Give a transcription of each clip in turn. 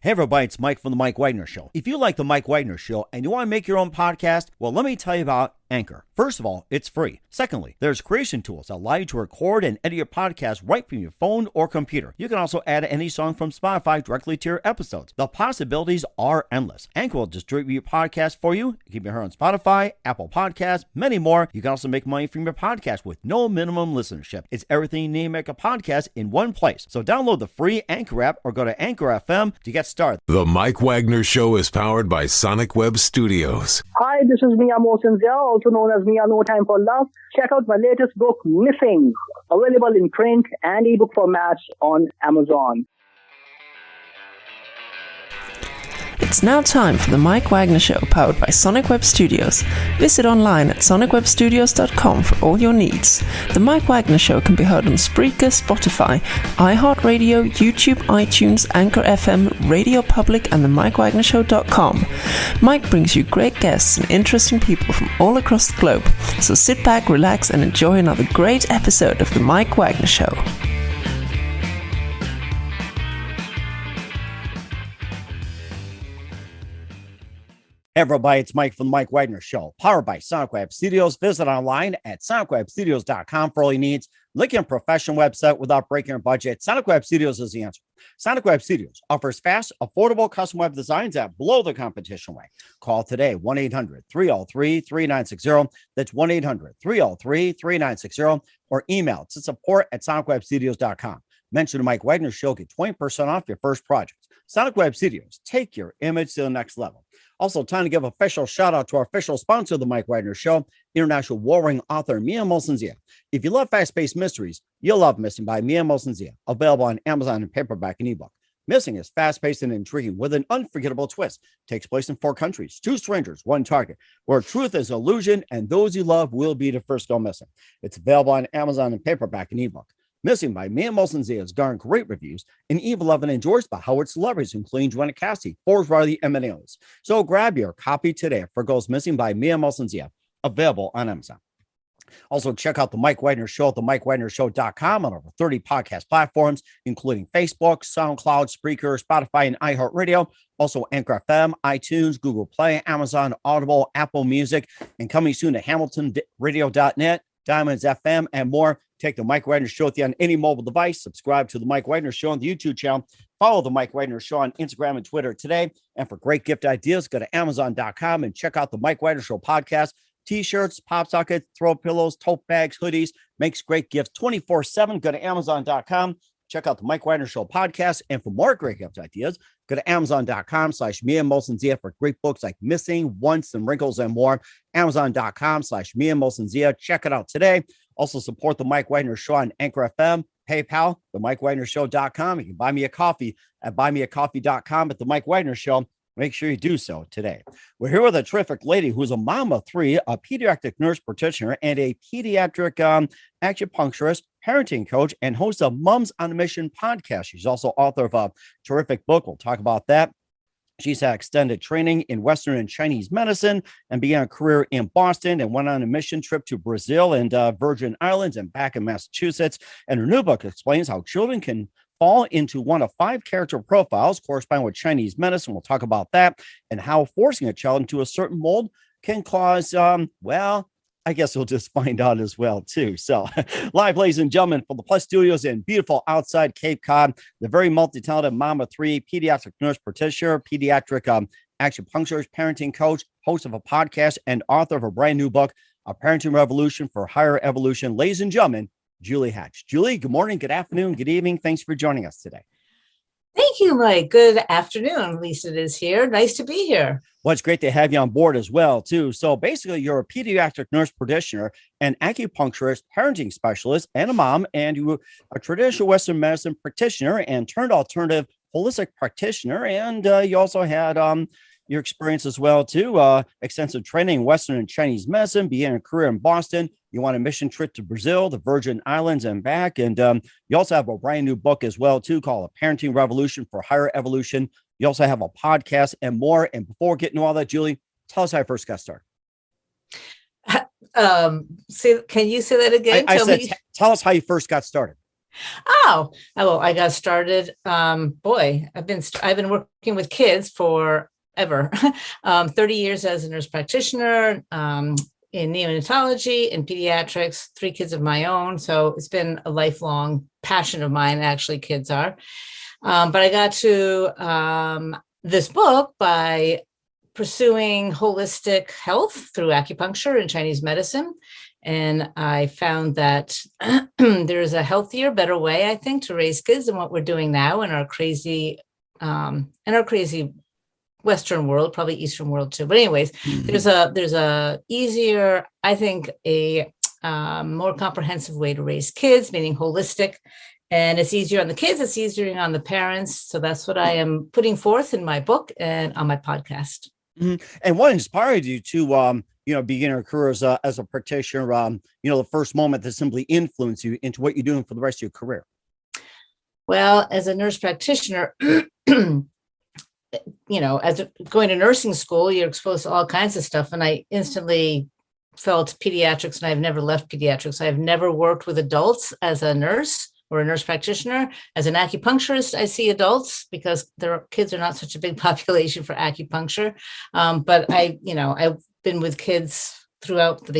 Hey everybody, it's Mike from The Mike Wagner Show. If you like The Mike Wagner Show and you want to make your own podcast, well, let me tell you about Anchor. First of all, it's free. Secondly, there's creation tools that allow you to record and edit your podcast right from your phone or computer. You can also add any song from Spotify directly to your episodes. The possibilities are endless. Anchor will distribute your podcast for you. You can be heard on Spotify, Apple Podcasts, many more. You can also make money from your podcast with no minimum listenership. It's everything you need to make a podcast in one place. So download the free Anchor app or go to Anchor FM to get started. The Mike Wagner Show is powered by Sonic Web Studios. Hi, this is Mia Mosensia, also known as Mia No Time for Love. Check out my latest book, Missing, available in print and ebook formats on Amazon. It's now time for the Mike Wagner Show, powered by Sonic Web Studios. Visit online at sonicwebstudios.com for all your needs. The Mike Wagner Show can be heard on Spreaker, Spotify, iHeartRadio, YouTube, iTunes, Anchor FM, Radio Public, and the MikeWagnerShow.com. Mike brings you great guests and interesting people from all across the globe. So sit back, relax, and enjoy another great episode of the Mike Wagner Show. Hey everybody, it's Mike from The Mike Wagner Show, powered by Sonic Web Studios. Visit online at sonicwebstudios.com for all your needs. Look at a professional website without breaking your budget. Sonic Web Studios is the answer. Sonic Web Studios offers fast, affordable custom web designs that blow the competition away. Call today, 1-800-303-3960. That's 1-800-303-3960. Or email to support@sonicwebstudios.com. Mention the Mike Wagner Show, get 20% off your first project. Sonic Web Studios, take your image to the next level. Also, time to give a official shout out to our official sponsor of the Mike Wagner Show, international warring author Mia Mosensia. If you love fast-paced mysteries, you'll love Missing by Mia Mosensia, available on Amazon in paperback and ebook. Missing is fast-paced and intriguing with an unforgettable twist. Takes place in 4 countries, 2 strangers, 1 target, where truth is illusion and those you love will be the first go missing. It's available on Amazon in paperback and ebook. Missing by Mia Mosensia has garnered great reviews and even loved and endorsed by Howard celebrities, including Joanna Cassidy, Forbes Riley, and many others. So grab your copy today for Goes Missing by Mia Mosensia, available on Amazon. Also, check out the Mike Wagner Show at themikewagnershow.com on over 30 podcast platforms, including Facebook, SoundCloud, Spreaker, Spotify, and iHeartRadio. Also, Anchor FM, iTunes, Google Play, Amazon, Audible, Apple Music, and coming soon to HamiltonRadio.net, Diamonds FM, and more. Take the Mike Wagner Show with you on any mobile device. Subscribe to the Mike Wagner Show on the YouTube channel. Follow the Mike Wagner Show on Instagram and Twitter today. And for great gift ideas, go to Amazon.com and check out the Mike Wagner Show podcast. T-shirts, pop sockets, throw pillows, tote bags, hoodies. Makes great gifts 24/7. Go to Amazon.com. Check out the Mike Wagner Show podcast. And for more great gift ideas, go to Amazon.com/Mia Mosensia for great books like Missing, Once, and Wrinkles, and more. Amazon.com/Mia Mosensia. Check it out today. Also support the Mike Wagner Show on Anchor FM, PayPal, themikewagnershow.com. You can buy me a coffee at buymeacoffee.com at the Mike Wagner Show. Make sure you do so today. We're here with a terrific lady who's a mom of 3, a pediatric nurse practitioner, and a pediatric acupuncturist, parenting coach, and host of Moms on a Mission podcast. She's also author of a terrific book. We'll talk about that. She's had extended training in Western and Chinese medicine and began a career in Boston and went on a mission trip to Brazil and Virgin Islands and back in Massachusetts. And her new book explains how children can fall into one of 5 character profiles corresponding with Chinese medicine. We'll talk about that and how forcing a child into a certain mold can cause, I guess we'll just find out as well, too. So live, ladies and gentlemen, from the Plus Studios in beautiful outside Cape Cod, the very multi-talented mom of 3, pediatric nurse practitioner, pediatric acupuncturist, parenting coach, host of a podcast, and author of a brand new book, A Parenting Revolution for Higher Evolution. Ladies and gentlemen, Julie Hatch. Julie, good morning, good afternoon, good evening. Thanks for joining us today. Thank you, Mike. Good afternoon. At least it is here. Nice to be here. Well, it's great to have you on board as well, too. So basically, you're a pediatric nurse practitioner, an acupuncturist, parenting specialist, and a mom, and you were a traditional Western medicine practitioner and turned alternative holistic practitioner. And you also had your experience as well, too. Extensive training in Western and Chinese medicine, began a career in Boston. You want a mission trip to Brazil, the Virgin Islands, and back. And you also have a brand new book as well, too, called A Parenting Revolution for Higher Evolution. You also have a podcast and more. And before getting to all that, Julie, tell us how you first got started. Can you say that again? I said, tell us how you first got started. Oh, well, I got started. I've been working with kids forever. 30 years as a nurse practitioner, in neonatology and pediatrics, 3 kids of my own. So it's been a lifelong passion of mine. Actually, kids are. But I got to this book by pursuing holistic health through acupuncture and Chinese medicine. And I found that there is a healthier, better way, I think, to raise kids than what we're doing now in our crazy Western world, probably Eastern world too. But anyways, there's a easier, I think, a more comprehensive way to raise kids, meaning holistic. And it's easier on the kids, it's easier on the parents. So that's what I am putting forth in my book and on my podcast. Mm-hmm. And what inspired you to, begin your career as a practitioner? The first moment that simply influenced you into what you're doing for the rest of your career. Well, as a nurse practitioner, going to nursing school, you're exposed to all kinds of stuff. And I instantly felt pediatrics, and I've never left pediatrics. I've never worked with adults as a nurse or a nurse practitioner. As an acupuncturist, I see adults because kids are not such a big population for acupuncture. But I've been with kids throughout from the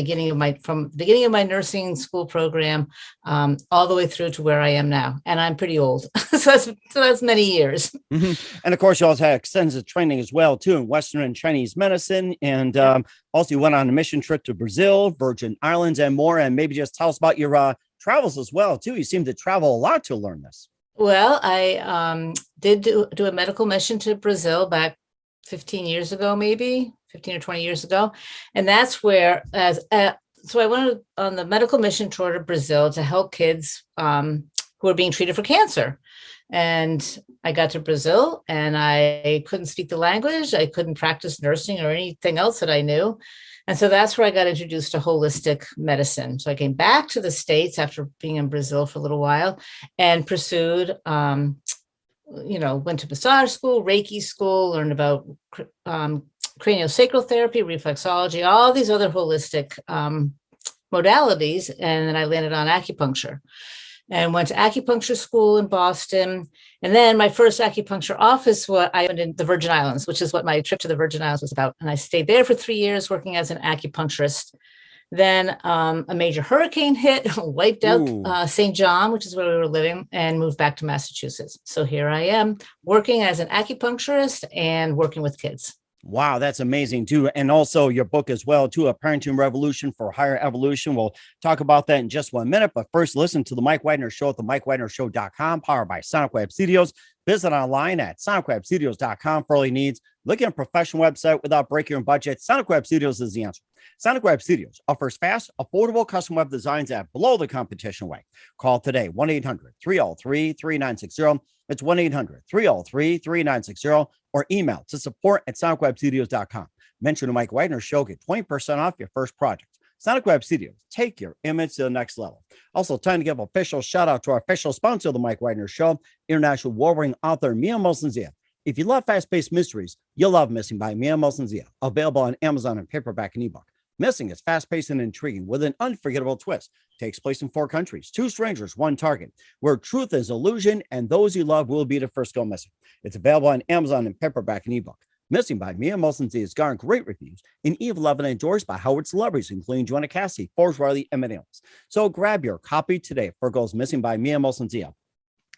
beginning of my nursing school program, all the way through to where I am now. And I'm pretty old. so that's many years. Mm-hmm. And of course, you also had extensive training as well, too, in Western and Chinese medicine. And also you went on a mission trip to Brazil, Virgin Islands, and more. And maybe just tell us about your travels as well, too. You seem to travel a lot to learn this. Well, I did do a medical mission to Brazil back 15 years ago, maybe 15 or 20 years ago. And that's where, so I went on the medical mission tour to Brazil to help kids who are being treated for cancer. And I got to Brazil and I couldn't speak the language. I couldn't practice nursing or anything else that I knew. And so that's where I got introduced to holistic medicine. So I came back to the States after being in Brazil for a little while and pursued, went to massage school, Reiki school, learned about craniosacral therapy, reflexology, all these other holistic modalities. And then I landed on acupuncture and went to acupuncture school in Boston. And then my first acupuncture office, I went in the Virgin Islands, which is what my trip to the Virgin Islands was about. And I stayed there for 3 years working as an acupuncturist. Then a major hurricane hit, wiped out St. John, which is where we were living, and moved back to Massachusetts. So here I am working as an acupuncturist and working with kids. Wow, that's amazing, too. And also your book as well, too, A Parenting Revolution for Higher Evolution. We'll talk about that in just 1 minute. But first, listen to The Mike Wagner Show at themikewagnershow.com, powered by Sonic Web Studios. Visit online at sonicwebstudios.com for all your needs. Look at a professional website without breaking your budget. Sonic Web Studios is the answer. Sonic Web Studios offers fast, affordable custom web designs at below the competition rate. Call today, 1-800-303-3960. It's 1-800-303-3960, or email to support@sonicwebstudios.com. Mention the Mike Wagner Show, get 20% off your first project. Sonic Web Studios, take your image to the next level. Also, time to give official shout out to our official sponsor of the Mike Wagner Show, international award-winning author Mia Molson-Zia. If you love fast-paced mysteries, you'll love Missing by Mia Molson-Zia, available on Amazon in paperback and ebook. Missing is fast-paced and intriguing with an unforgettable twist. Takes place in 4 countries, 2 strangers, 1 target, where truth is illusion and those you love will be the first go missing. It's available on Amazon in paperback and ebook. Missing by Mia Molson-Zia has garnered great reviews and even loved and endorsed by Howard celebrities, including Joanna Cassidy, Forbes Riley, and many others. So grab your copy today for Goes Missing by Mia Molson-Zia.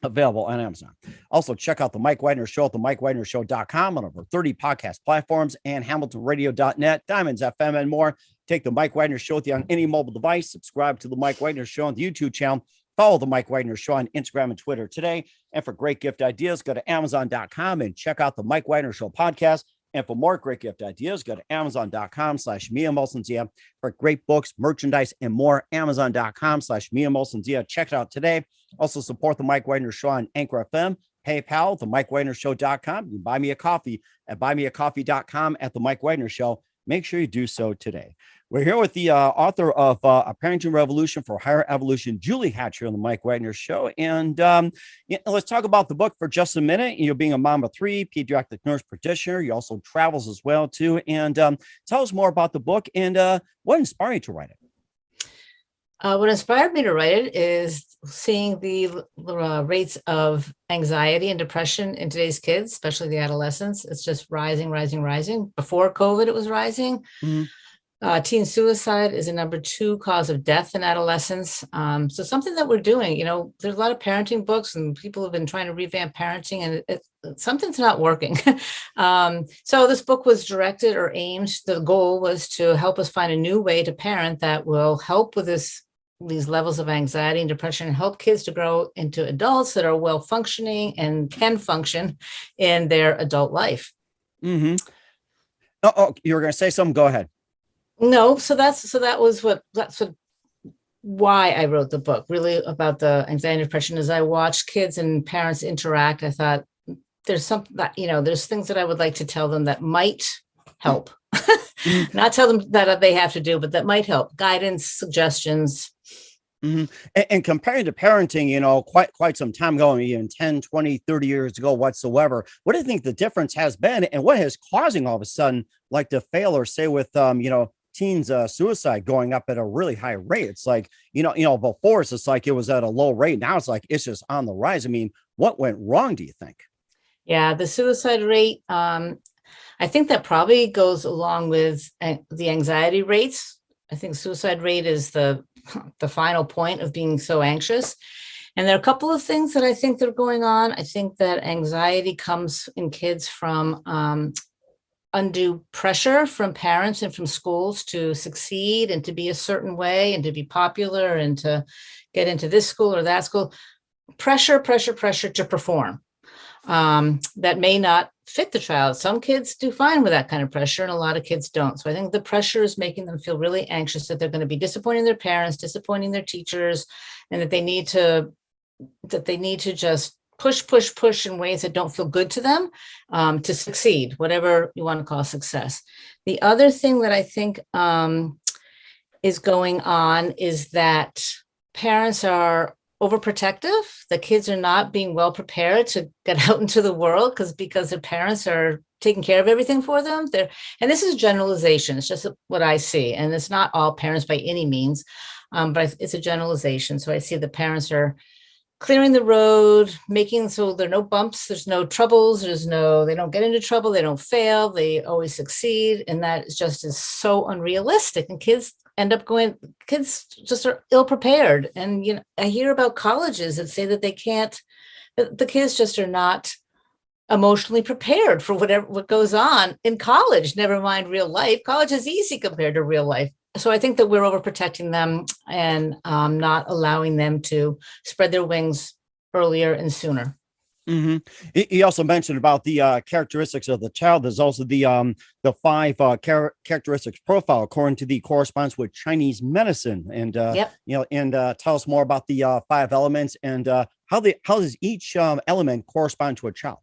Available on Amazon. Also, check out the Mike Wagner Show at themikewagnershow.com on over 30 podcast platforms and hamiltonradio.net, Diamonds FM, and more. Take the Mike Wagner Show with you on any mobile device. Subscribe to the Mike Wagner Show on the YouTube channel. Follow the Mike Wagner Show on Instagram and Twitter today. And for great gift ideas, go to amazon.com and check out the Mike Wagner Show podcast. And for more great gift ideas, go to amazon.com/Mia Molson-Zia. For great books, merchandise, and more, amazon.com/Mia Molson-Zia. Check it out today. Also support the Mike Wagner Show on Anchor FM, PayPal, themikewagnershow.com. You can buy me a coffee at buymeacoffee.com at the Mike Wagner Show. Make sure you do so today. We're here with the author of A Parenting Revolution for Higher Evolution, Julie Hatcher, on the Mike Wagner Show. And let's talk about the book for just a minute. You're being a mom of 3, pediatric nurse practitioner. You also travels as well, too. And tell us more about the book and what inspired you to write it. What inspired me to write it is seeing the rates of anxiety and depression in today's kids, especially the adolescents. It's just rising, rising, rising. Before COVID, it was rising. Mhm. Teen suicide is a number 2 cause of death in adolescents. So something that we're doing, there's a lot of parenting books and people have been trying to revamp parenting, and something's not working. So this book was directed or aimed. The goal was to help us find a new way to parent that will help with these levels of anxiety and depression, and help kids to grow into adults that are well functioning and can function in their adult life. Mm-hmm. Oh, you were going to say something? Go ahead. No, that's why I wrote the book, really about the anxiety and depression. As I watched kids and parents interact, I thought there's something that, there's things that I would like to tell them that might help. Not tell them that they have to do, but that might help. Guidance, suggestions. Mm-hmm. And comparing to parenting, quite some time ago, even 10, 20, 30 years ago whatsoever, what do you think the difference has been, and what is causing all of a sudden like to fail, or say with, teens suicide going up at a really high rate? It's like, before it's just like it was at a low rate. Now it's like it's just on the rise. I mean, what went wrong, do you think? Yeah, the suicide rate, I think that probably goes along with the anxiety rates. I think suicide rate is the final point of being so anxious. And there are a couple of things that I think that are going on. I think that anxiety comes in kids from undue pressure from parents and from schools to succeed and to be a certain way and to be popular and to get into this school or that school. Pressure to perform. That may not fit the child. Some kids do fine with that kind of pressure, and a lot of kids don't. So I think the pressure is making them feel really anxious that they're going to be disappointing their parents, disappointing their teachers, and that they need to just push in ways that don't feel good to them, to succeed, whatever you want to call success. The other thing that I think is going on is that parents are overprotective. The kids are not being well prepared to get out into the world because their parents are taking care of everything for them. And this is generalization. It's just what I see. And it's not all parents by any means, but it's a generalization. So I see the parents are clearing the road, making so there are no bumps, there's no troubles, they don't get into trouble, they don't fail, they always succeed. And that is so unrealistic. And kids just are ill prepared. And, I hear about colleges that say that the kids just are not emotionally prepared for what goes on in college, never mind real life. College is easy compared to real life. So I think that we're overprotecting them and not allowing them to spread their wings earlier and sooner. Mm-hmm. He also mentioned about the characteristics of the child. There's also the 5 characteristics profile according to the correspondence with Chinese medicine, and Yep. Tell us more about the 5 elements and how does each element correspond to a child.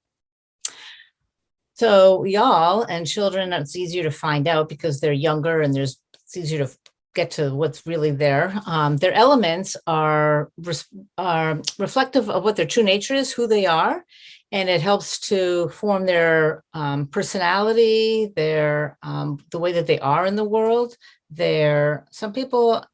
So y'all and children, it's easier to find out because they're younger and it's easier to get to what's really there. Their elements are reflective of what their true nature is, who they are, and it helps to form their personality, their the way that they are in the world. Some people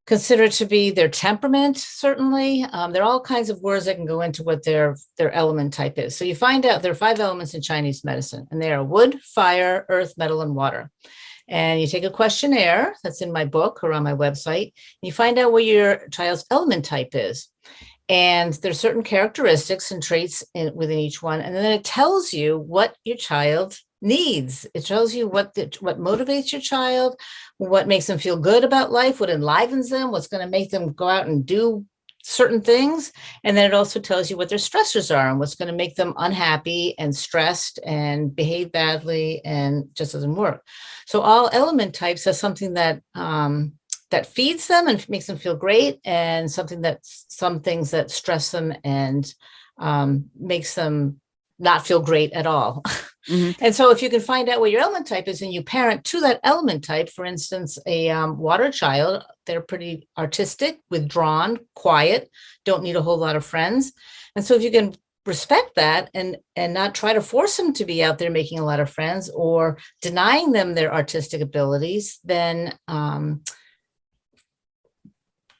consider it to be their temperament, certainly. There are all kinds of words that can go into what their element type is. So you find out there are 5 elements in Chinese medicine, and they are wood, fire, earth, metal, and water. And you take a questionnaire that's in my book or on my website, and you find out what your child's element type is. And there's certain characteristics and traits within each one. And then it tells you what your child needs. It tells you what motivates your child, what makes them feel good about life, what enlivens them, what's going to make them go out and do certain things. And then it also tells you what their stressors are and what's going to make them unhappy and stressed and behave badly and just doesn't work. So all element types have something that feeds them and makes them feel great, and some things that stress them and makes them not feel great at all. Mm-hmm. And so if you can find out what your element type is and you parent to that element type, for instance, a water child, they're pretty artistic, withdrawn, quiet, don't need a whole lot of friends. And so if you can respect that and not try to force them to be out there making a lot of friends or denying them their artistic abilities, then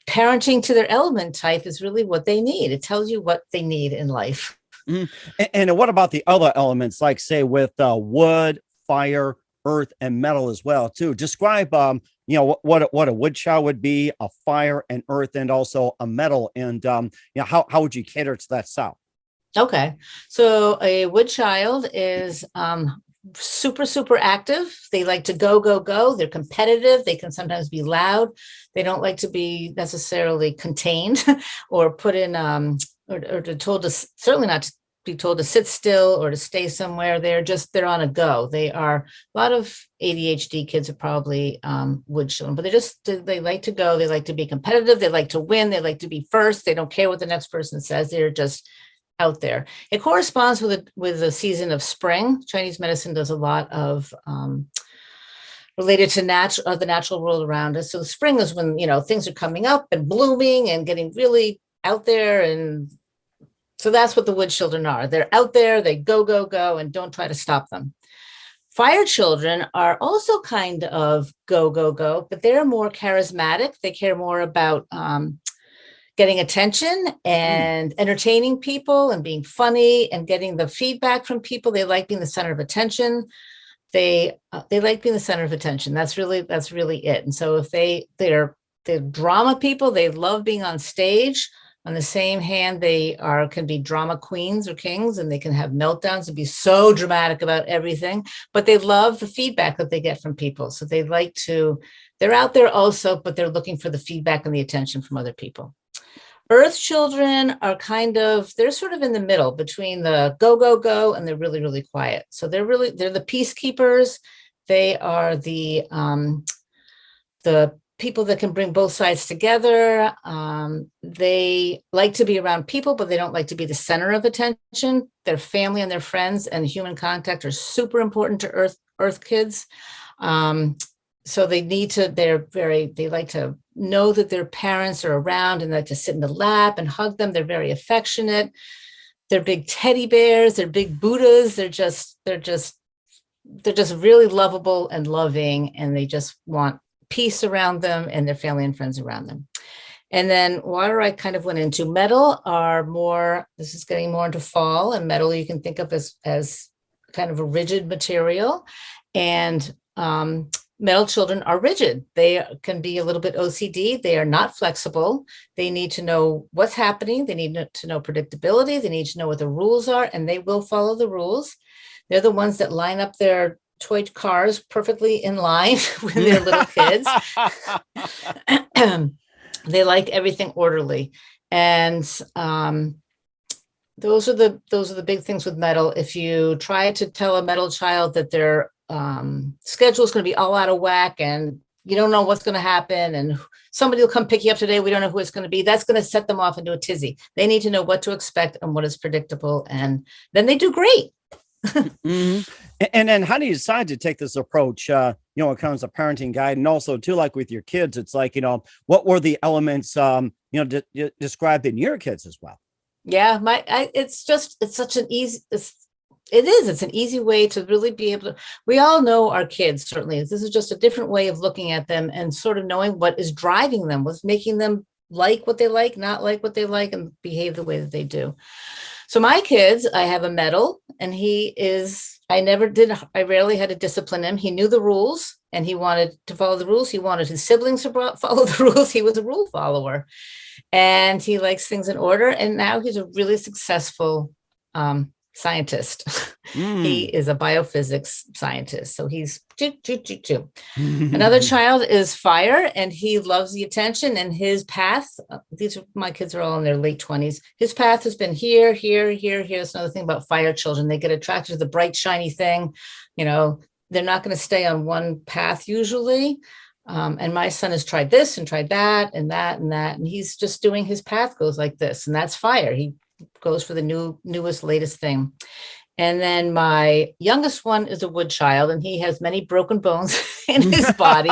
parenting to their element type is really what they need. It tells you what they need in life. Mhm. And what about the other elements, like say with wood, fire, earth, and metal as well too? Describe, what a wood child would be, a fire and earth, and also a metal, and how would you cater to that style? Okay. So a wood child is super, super active. They like to go, go, go. They're competitive. They can sometimes be loud. They don't like to be necessarily contained or put in, or told to, certainly not to be told to sit still or to stay somewhere. They're on a go. They are, a lot of ADHD kids are probably wood children, but they like to go. They like to be competitive. They like to win. They like to be first. They don't care what the next person says. They're just out there. It corresponds with the season of spring. Chinese medicine does a lot of related to the natural world around us. So the spring is when things are coming up and blooming and getting really out there, and so that's what the wood children are. They're out there. They go, go, go, and don't try to stop them. Fire children are also kind of go, go, go, but they're more charismatic. They care more about getting attention and entertaining people and being funny and getting the feedback from people. They like being the center of attention. They like being the center of attention. That's really it. And so if they're drama people, they love being on stage. On the same hand, they can be drama queens or kings, and they can have meltdowns and be so dramatic about everything, but they love the feedback that they get from people. So they're out there also, but they're looking for the feedback and the attention from other people. Earth children are they're sort of in the middle between the go, go, go and they're really, really quiet. So they're the peacekeepers. They are the people that can bring both sides together. They like to be around people, but they don't like to be the center of attention. Their family and their friends and human contact are super important to Earth kids. So they like to know that their parents are around and like to sit in the lap and hug them. They're very affectionate. They're big teddy bears. They're big Buddhas. They're just really lovable and loving, and they just want peace around them and their family and friends around them. And then water, I kind of went into. Metal this is getting more into fall, and metal you can think of as kind of a rigid material. And metal children are rigid. They can be a little bit OCD. They are not flexible. They need to know what's happening. They need to know predictability. They need to know what the rules are, and they will follow the rules. They're the ones that line up their toy cars perfectly in line when they're little kids. They like everything orderly. And those are the big things with metal. If you try to tell a metal child that their schedule is going to be all out of whack and you don't know what's going to happen and somebody will come pick you up today, we don't know who it's going to be, that's going to set them off into a tizzy. They need to know what to expect and what is predictable, and then they do great. Mm-hmm. And then how do you decide to take this approach, when it comes to parenting guide, and also too, like with your kids, it's like, what were the elements, described in your kids as well? Yeah, it's an easy way to really be able to, we all know our kids, certainly. This is just a different way of looking at them and sort of knowing what is driving them, what's making them like what they like, not like what they like, and behave the way that they do. So my kids, I have a metal, and I rarely had to discipline him. He knew the rules and he wanted to follow the rules. He wanted his siblings to follow the rules. He was a rule follower, and he likes things in order. And now he's a really successful scientist. He is a biophysics scientist. So he's Another child is fire, and he loves the attention, and his path, my kids are all in their late 20s. His path has been here, here, here, here. That's another thing about fire children. They get attracted to the bright, shiny thing. They're not going to stay on one path usually. And my son has tried this and tried that and that and that. And he's just doing, his path goes like this, and that's fire. He goes for the newest, latest thing. And then my youngest one is a wood child, and he has many broken bones in his body,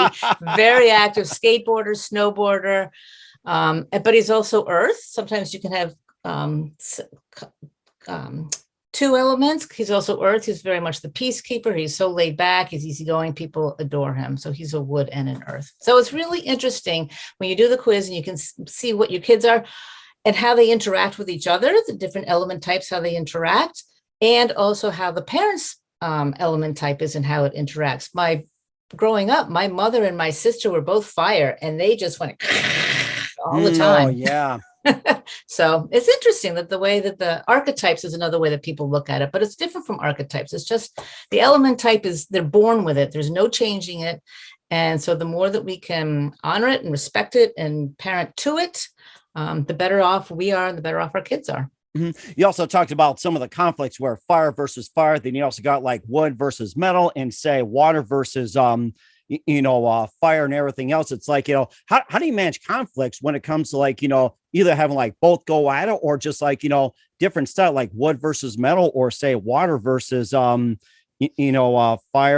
very active skateboarder, snowboarder. But he's also earth. Sometimes you can have two elements. He's also earth. He's very much the peacekeeper. He's so laid back. He's easygoing. People adore him. So he's a wood and an earth. So it's really interesting when you do the quiz and you can see what your kids are and how they interact with each other, the different element types, how they interact, and also how the parents' element type is and how it interacts. Growing up, my mother and my sister were both fire, and they just went all the time. Oh, yeah. So it's interesting that the way that the archetypes is another way that people look at it, but it's different from archetypes. It's just the element type is they're born with it. There's no changing it. And so the more that we can honor it and respect it and parent to it, the better off we are and the better off our kids are. Mm-hmm. You also talked about some of the conflicts where fire versus fire. Then you also got like wood versus metal and say water versus, fire and everything else. It's like, how do you manage conflicts when it comes to like, either having like both go at it or just like, different stuff like wood versus metal or say water versus, fire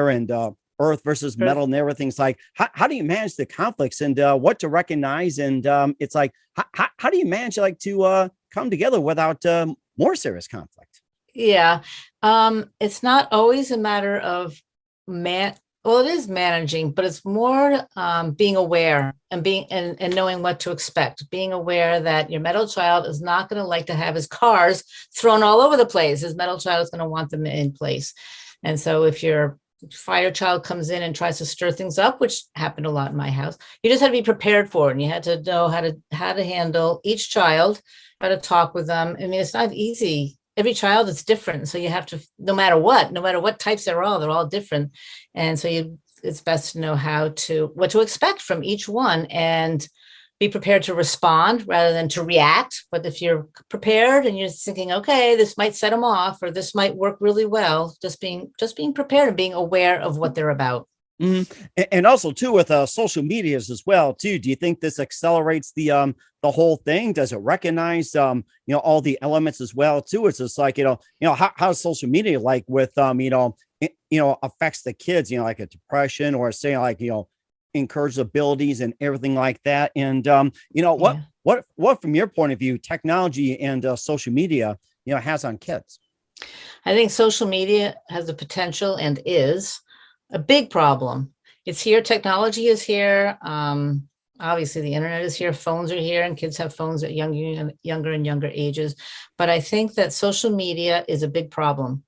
and earth versus metal and everything's like, how do you manage the conflicts and what to recognize? And it's like, how do you manage like to come together without more serious conflict? Yeah. It's not always a matter of it is managing, but it's more being aware and and knowing what to expect, being aware that your metal child is not going to like to have his cars thrown all over the place. His metal child is going to want them in place. And so if your fire child comes in and tries to stir things up, which happened a lot in my house, you just had to be prepared for it. And you had to know how to handle each child, how to talk with them. I mean, it's not easy. Every child is different. So you have to, no matter what types they're all different. And so it's best to know what to expect from each one and be prepared to respond rather than to react. But if you're prepared and you're thinking, okay, this might set them off or this might work really well, just being prepared and being aware of what they're about. Mm-hmm. And also too with social medias as well too. Do you think this accelerates the whole thing? Does it recognize all the elements as well too? It's just like how's social media like with affects the kids, like a depression or saying like encourage abilities and everything like that. And what from your point of view technology and social media has on kids? I think social media has the potential and is a big problem. It's here. Technology is here. Obviously, the internet is here. Phones are here, and kids have phones at younger and younger ages. But I think that social media is a big problem,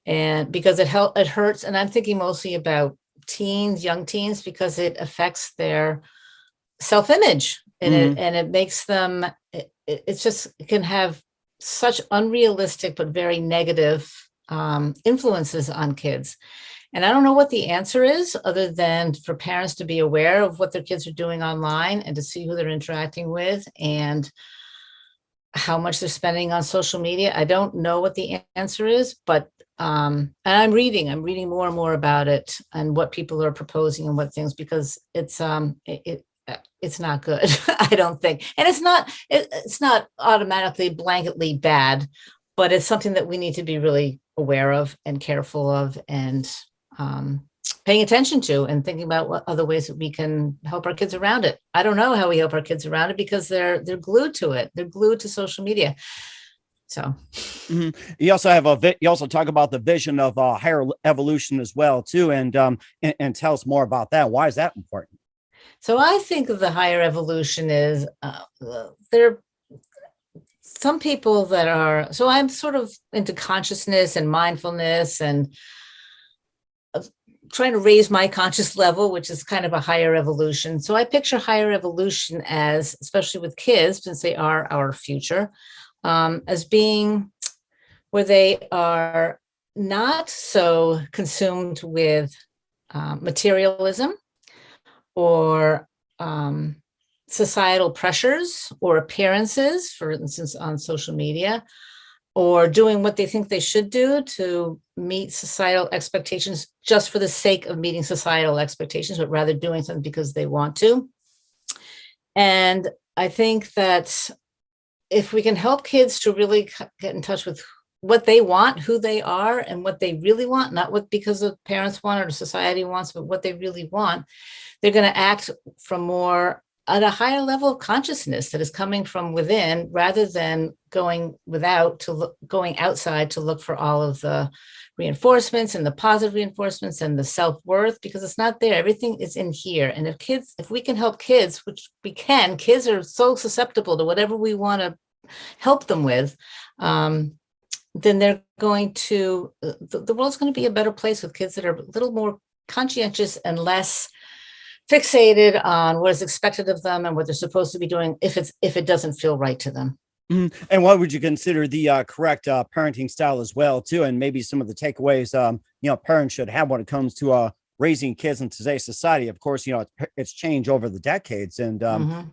and because it hurts. And I'm thinking mostly about young teens, because it affects their self-image, and it makes them. It can have such unrealistic but very negative influences on kids. And I don't know what the answer is other than for parents to be aware of what their kids are doing online and to see who they're interacting with and how much they're spending on social media. I don't know what the answer is, but and I'm reading more and more about it and what people are proposing and what things, because it's not good. I don't think. And it's not automatically blanketly bad, but it's something that we need to be really aware of and careful of and paying attention to and thinking about what other ways that we can help our kids around it. I don't know how we help our kids around it because they're glued to it. They're glued to social media. So you also talk about the vision of higher evolution as well too. And tell us more about that. Why is that important? So I think of the higher evolution is there some people that are, so I'm sort of into consciousness and mindfulness and trying to raise my conscious level, which is kind of a higher evolution. So I picture higher evolution as, especially with kids, since they are our future, as being where they are not so consumed with materialism or societal pressures or appearances, for instance, on social media, or doing what they think they should do to meet societal expectations just for the sake of meeting societal expectations, but rather doing something because they want to. And I think that if we can help kids to really get in touch with what they want, who they are, and what they really want, not what because the parents want or society wants, but what they really want, they're going to act from more at a higher level of consciousness that is coming from within, rather than going outside to look for all of the reinforcements and the positive reinforcements and the self-worth, because it's not there. Everything is in here. And if we can help kids, which we can, kids are so susceptible to whatever we want to help them with, then they're going to, the world's going to be a better place with kids that are a little more conscientious and less fixated on what is expected of them and what they're supposed to be doing if it doesn't feel right to them. And what would you consider the correct parenting style as well, too? And maybe some of the takeaways, parents should have when it comes to raising kids in today's society. Of course, it's changed over the decades. And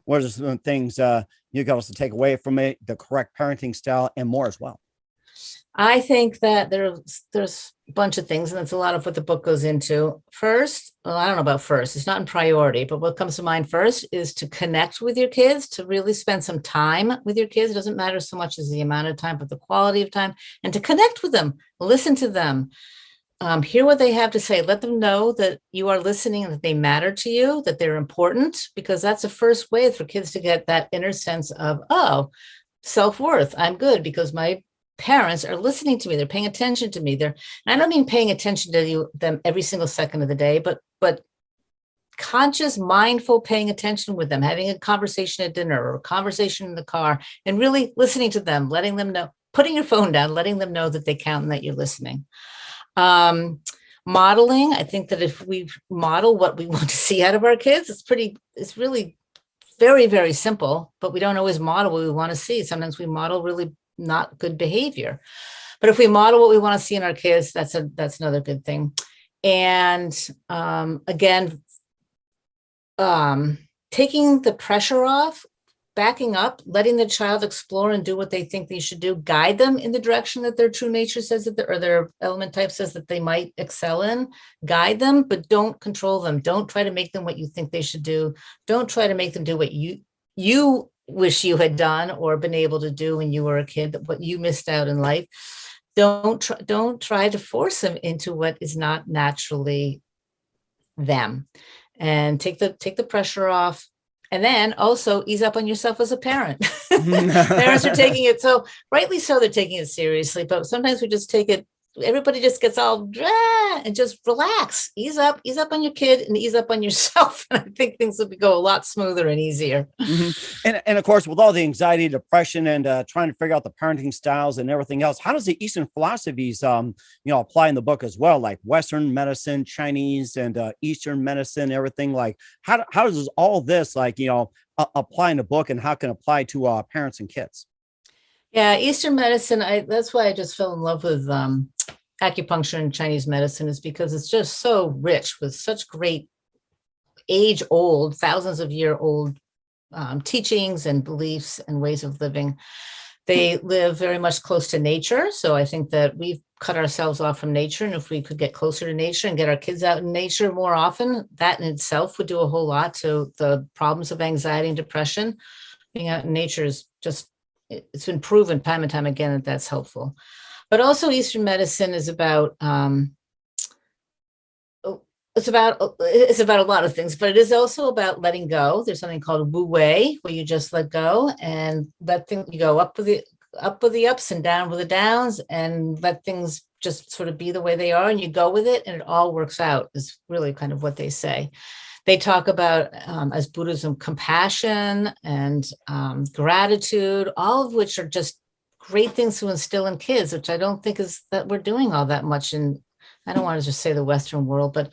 what are some things you got us to take away from it, the correct parenting style and more as well? I think that there's a bunch of things, and that's a lot of what the book goes into. First, well, I don't know about first, it's not in priority, but what comes to mind first is to connect with your kids, to really spend some time with your kids. It doesn't matter so much as the amount of time, but the quality of time, and to connect with them, listen to them, hear what they have to say, let them know that you are listening, that they matter to you, that they're important, because that's the first way for kids to get that inner sense of, oh, self-worth. I'm good because my parents are listening to me. They're paying attention to me. And I don't mean paying attention to them every single second of the day, but conscious, mindful paying attention with them, having a conversation at dinner or a conversation in the car, and really listening to them, letting them know, putting your phone down, letting them know that they count and that you're listening. Modeling. I think that if we model what we want to see out of our kids, it's really very, very simple, but we don't always model what we want to see. Sometimes we model really not good behavior. But if we model what we want to see in our kids, that's another good thing. And again, taking the pressure off, backing up, letting the child explore and do what they think they should do, guide them in the direction that their true nature says that, or their element type says that they might excel in, guide them, but don't control them. Don't try to make them what you think they should do. Don't try to make them do what you wish you had done or been able to do when you were a kid, what you missed out in life. Don't try to force them into what is not naturally them, and take the pressure off. And then also ease up on yourself as a parent. Parents are taking it, so rightly so, they're taking it seriously, but sometimes we just take it, everybody just gets all and just relax, ease up on your kid and ease up on yourself. And I think things will go a lot smoother and easier. And of course, with all the anxiety, depression, and trying to figure out the parenting styles and everything else, how does the Eastern philosophies, apply in the book as well, like Western medicine, Chinese, and Eastern medicine, everything? Like, how does all this, apply in the book, and how can it apply to parents and kids? Yeah, Eastern medicine, that's why I just fell in love with acupuncture and Chinese medicine, is because it's just so rich with such great age-old, thousands of year-old teachings and beliefs and ways of living. They live very much close to nature. So I think that we've cut ourselves off from nature. And if we could get closer to nature and get our kids out in nature more often, that in itself would do a whole lot to the problems of anxiety and depression. Being out in nature is just, it's been proven time and time again that that's helpful. But also Eastern medicine is about, it's about a lot of things, but it is also about letting go. There's something called Wu Wei, where you just let go and let things, you go up with the ups and down with the downs, and let things just sort of be the way they are, and you go with it and it all works out, is really kind of what they say. They talk about, as Buddhism, compassion and gratitude, all of which are just great things to instill in kids, which I don't think is that we're doing all that much in, I don't want to just say the Western world, but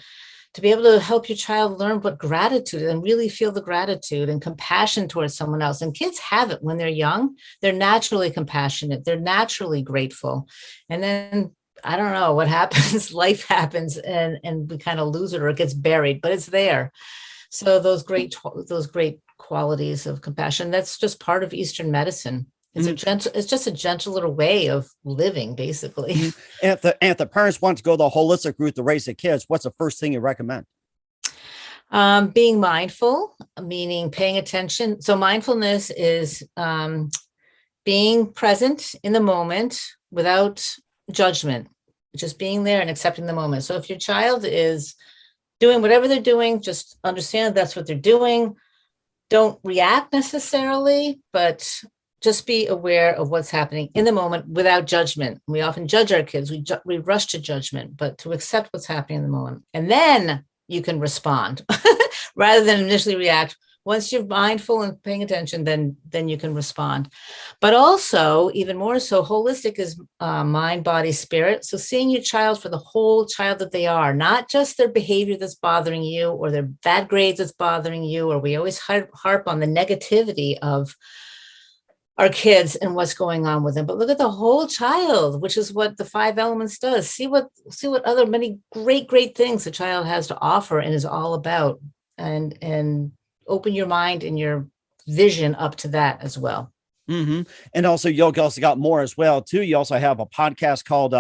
to be able to help your child learn what gratitude and really feel the gratitude and compassion towards someone else. And kids have it when they're young. They're naturally compassionate. They're naturally grateful. And then I don't know what happens. Life happens and we kind of lose it, or it gets buried, but it's there. So those great qualities of compassion, that's just part of Eastern medicine. It's just a gentle little way of living, basically. And if the parents want to go the holistic route to raise the kids, what's the first thing you recommend? Being mindful, meaning paying attention. So mindfulness is being present in the moment without judgment, just being there and accepting the moment. So if your child is doing whatever they're doing, just understand that's what they're doing. Don't react necessarily, but just be aware of what's happening in the moment without judgment. We often judge our kids. We rush to judgment, but to accept what's happening in the moment. And then you can respond rather than initially react. Once you're mindful and paying attention, then you can respond. But also, even more so, holistic is mind, body, spirit. So seeing your child for the whole child that they are, not just their behavior that's bothering you or their bad grades that's bothering you, or we always harp on the negativity of our kids and what's going on with them, but look at the whole child, which is what the 5 elements does. See what other many great things the child has to offer and is all about, and open your mind and your vision up to that as well. Mm-hmm. And also, you also got more as well too. You also have a podcast called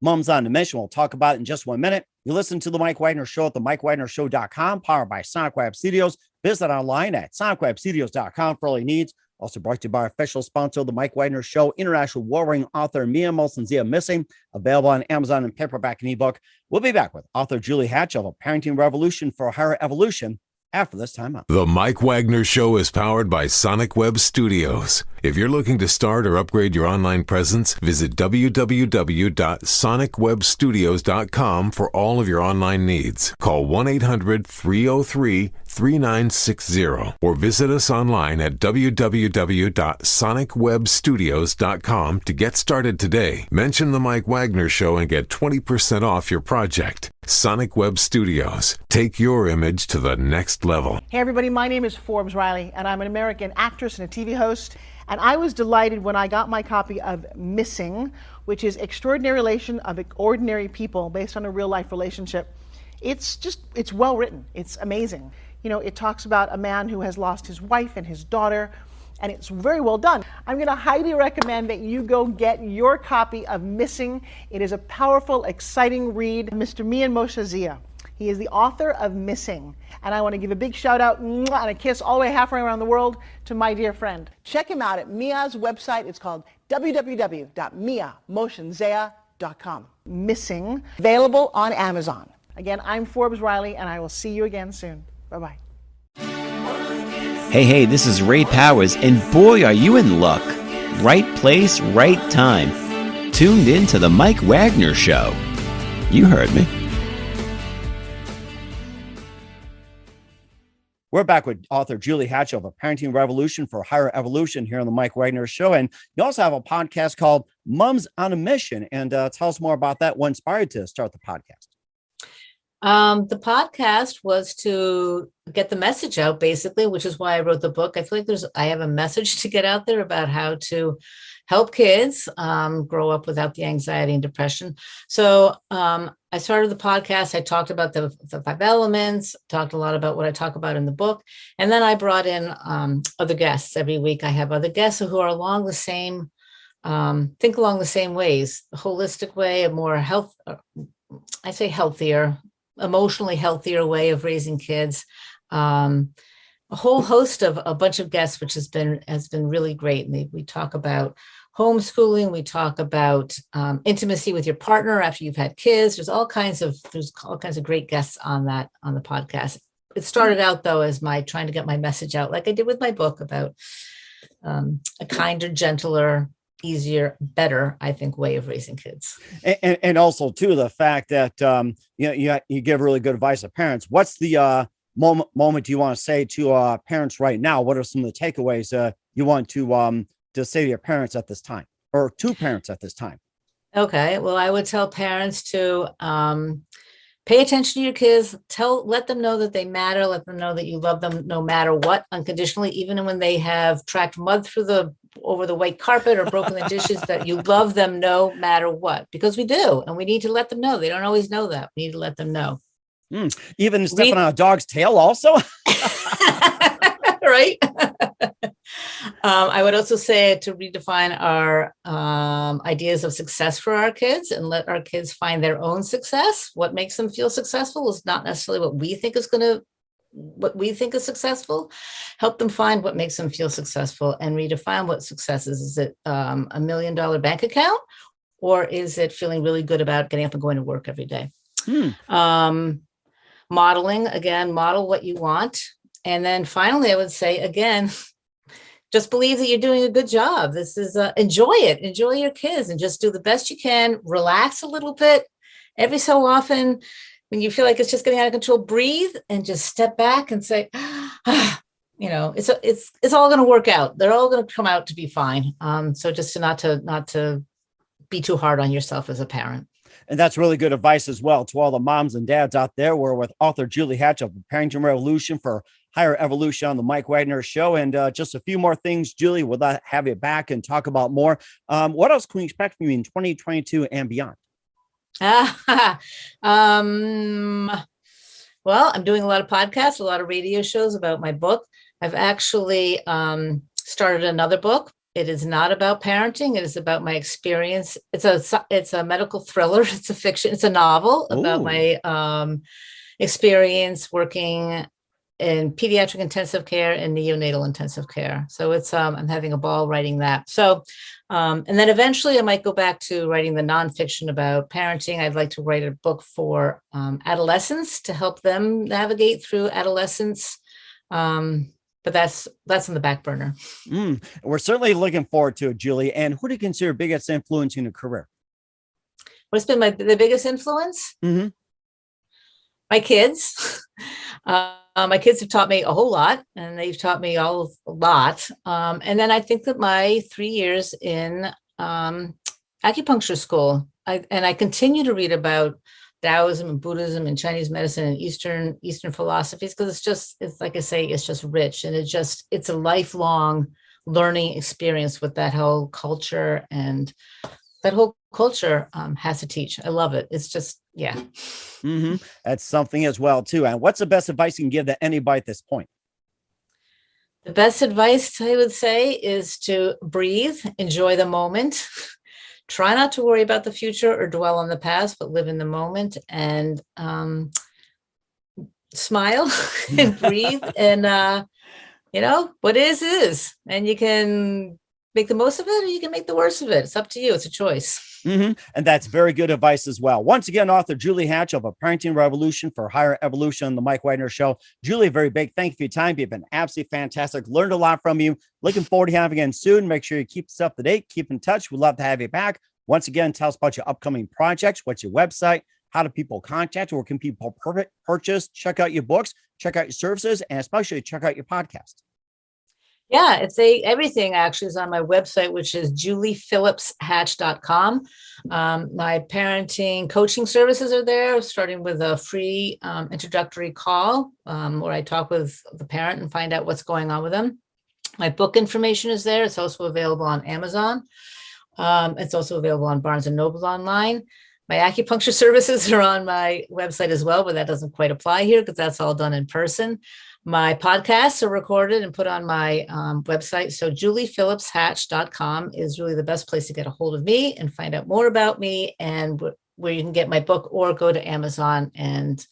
Moms on a Mission. We'll talk about it in just 1 minute. You listen to the Mike Wagner Show at the MikeWagnerShow.com, powered by Sonic Web Studios. Visit online at SonicWebStudios.com for all your needs. Also brought to you by our official sponsor of the Mike Wagner Show, international warring author Mia Molson-Zia Missing, available on Amazon and paperback and ebook. We'll be back with author Julie Hatch of A Parenting Revolution for Higher Evolution after this time out. The Mike Wagner Show is powered by Sonic Web Studios. If you're looking to start or upgrade your online presence, visit www.sonicwebstudios.com for all of your online needs. Call 1-800-303-3960 or visit us online at www.sonicwebstudios.com to get started today. Mention the Mike Wagner Show and get 20% off your project. Sonic Web Studios. Take your image to the next level. Hey everybody, my name is Forbes Riley and I'm an American actress and a TV host. And I was delighted when I got my copy of Missing, which is Extraordinary Relation of Ordinary People based on a real life relationship. It's well written. It's amazing. You know, it talks about a man who has lost his wife and his daughter, and it's very well done. I'm going to highly recommend that you go get your copy of Missing. It is a powerful, exciting read. Mr. Mia Molson-Zia. He is the author of Missing. And I want to give a big shout out and a kiss all the way halfway around the world to my dear friend. Check him out at Mia's website. It's called www.miamotionzea.com. Missing, available on Amazon. Again, I'm Forbes Riley, and I will see you again soon. Bye-bye. Hey, this is Ray Powers, and boy, are you in luck. Right place, right time. Tuned in to the Mike Wagner Show. You heard me. We're back with author Julie Hatch of A Parenting Revolution for Higher Evolution here on the Mike Wagner Show. And you also have a podcast called Moms on a Mission. And tell us more about that. What inspired you to start the podcast? The podcast was to get the message out, basically, which is why I wrote the book. I feel like I have a message to get out there about how to help kids grow up without the anxiety and depression. So I started the podcast. I talked about the 5 elements, talked a lot about what I talk about in the book. And then I brought in other guests. Every week I have other guests who are along the same, think along the same ways, a holistic way, a more healthier, emotionally healthier way of raising kids. A whole host of a bunch of guests, which has been really great. And we talk about homeschooling. We talk about intimacy with your partner after you've had kids. There's all kinds of great guests on the podcast. It started out though as my trying to get my message out, like I did with my book, about a kinder, gentler, easier, better, I think, way of raising kids. And also too, the fact that you give really good advice to parents. What's the moment you want to say to parents right now? What are some of the takeaways you want to say to your parents at this time, or to parents at this time? Okay, well, I would tell parents to pay attention to your kids. Let them know that they matter. Let them know that you love them no matter what, unconditionally, even when they have tracked mud over the white carpet or broken the dishes, that you love them no matter what, because we do. And we need to let them know. They don't always know that. We need to let them know. Even stepping on a dog's tail also? Right? I would also say to redefine our ideas of success for our kids and let our kids find their own success. What makes them feel successful is not necessarily what we think is successful. Help them find what makes them feel successful and redefine what success is. Is it $1 million bank account, or is it feeling really good about getting up and going to work every day? Modeling, again, model what you want And then finally, I would say again, just believe that you're doing a good job. This is enjoy it, enjoy your kids, and just do the best you can. Relax a little bit every so often. When you feel like it's just getting out of control, breathe and just step back and say, it's all going to work out. They're all going to come out to be fine. So just not to be too hard on yourself as a parent. And that's really good advice as well to all the moms and dads out there. We're with author Julie Hatch of The Parenting Revolution for Higher Evolution on the Mike Wagner Show. And just a few more things, Julie, we'll have you back and talk about more. What else can we expect from you in 2022 and beyond? Well, I'm doing a lot of podcasts, a lot of radio shows about my book. I've actually started another book. It is not about parenting. It is about my experience. It's a medical thriller. It's a fiction. It's a novel about my experience working in pediatric intensive care and neonatal intensive care. So it's I'm having a ball writing that. So and then eventually I might go back to writing the nonfiction about parenting. I'd like to write a book for adolescents to help them navigate through adolescence. But that's on the back burner. We're certainly looking forward to it, Julie. And who do you consider biggest influence in your career? What's been the biggest influence? Mm-hmm. My kids. My kids have taught me a whole lot, and they've taught me a lot. And then I think that my 3 years in acupuncture school, I continue to read about Taoism and Buddhism and Chinese medicine and Eastern philosophies, because it's like I say, it's just rich, and it's a lifelong learning experience with that whole culture, and that whole culture has to teach. I love it. It's just, yeah. Mm-hmm. That's something as well too. And what's the best advice you can give to anybody at this point? The best advice I would say is to breathe, enjoy the moment. Try not to worry about the future or dwell on the past, but live in the moment and smile and breathe. And, what is. And you can make the most of it, or you can make the worst of it. It's up to you. It's a choice. Mm-hmm. And that's very good advice as well. Once again, author Julie Hatch of A Parenting Revolution for Higher Evolution on the Mike Wagner Show. Julie, very big thank you for your time. You've been absolutely fantastic. Learned a lot from you. Looking forward to having you again soon. Make sure you keep us up to date. Keep in touch. We'd love to have you back. Once again, tell us about your upcoming projects. What's your website? How do people contact you? Where can people purchase? Check out your books, check out your services, and especially check out your podcast. Yeah, everything actually is on my website, which is juliephillipshatch.com. My parenting coaching services are there, starting with a free introductory call where I talk with the parent and find out what's going on with them. My book information is there. It's also available on Amazon. It's also available on Barnes & Noble online. My acupuncture services are on my website as well, but that doesn't quite apply here because that's all done in person. My podcasts are recorded and put on my website. So juliephillipshatch.com is really the best place to get a hold of me and find out more about me, and where you can get my book, or go to Amazon and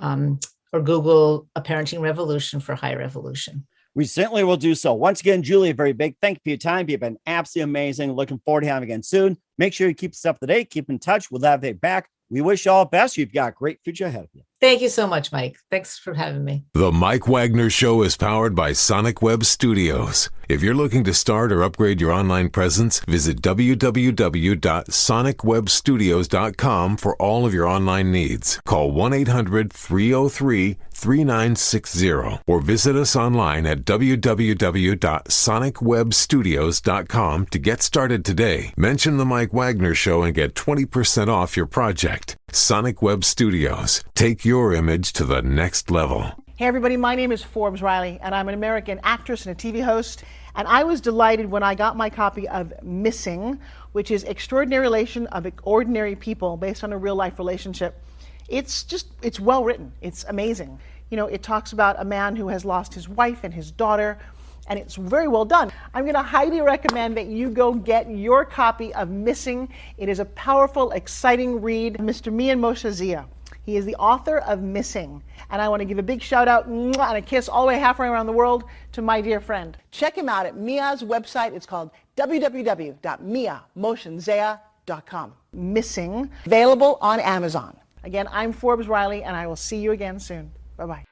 or Google A Parenting Revolution for Higher Evolution. We certainly will do so. Once again, Julie, a very big thank you for your time. You've been absolutely amazing. Looking forward to having you again soon. Make sure you keep us up to date. Keep in touch. We'll have you back. We wish you all the best. You've got a great future ahead of you. Thank you so much, Mike. Thanks for having me. The Mike Wagner Show is powered by Sonic Web Studios. If you're looking to start or upgrade your online presence, visit www.sonicwebstudios.com for all of your online needs. Call 1-800-303-3960 or visit us online at www.sonicwebstudios.com to get started today. Mention the Mike Wagner Show and get 20% off your project. Sonic Web Studios. Take your image to the next level. Hey everybody, my name is Forbes Riley, and I'm an American actress and a TV host. And I was delighted when I got my copy of Missing, which is Extraordinary Relation of Ordinary People based on a real life relationship. It's well written. It's amazing. You know, it talks about a man who has lost his wife and his daughter, and it's very well done. I'm going to highly recommend that you go get your copy of Missing. It is a powerful, exciting read. Mr. Mian Moshe Zia. He is the author of Missing. And I want to give a big shout out and a kiss all the way halfway around the world to my dear friend. Check him out at Mia's website. It's called www.miamotionzea.com. Missing, available on Amazon. Again, I'm Forbes Riley, and I will see you again soon. Bye-bye.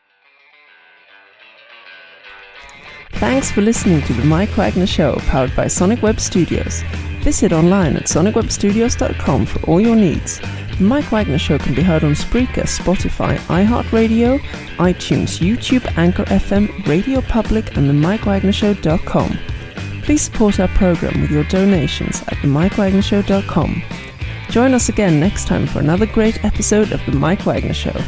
Thanks for listening to The Mike Wagner Show, powered by Sonic Web Studios. Visit online at sonicwebstudios.com for all your needs. The Mike Wagner Show can be heard on Spreaker, Spotify, iHeartRadio, iTunes, YouTube, Anchor FM, Radio Public, and themikewagnershow.com. Please support our program with your donations at themikewagnershow.com. Join us again next time for another great episode of The Mike Wagner Show.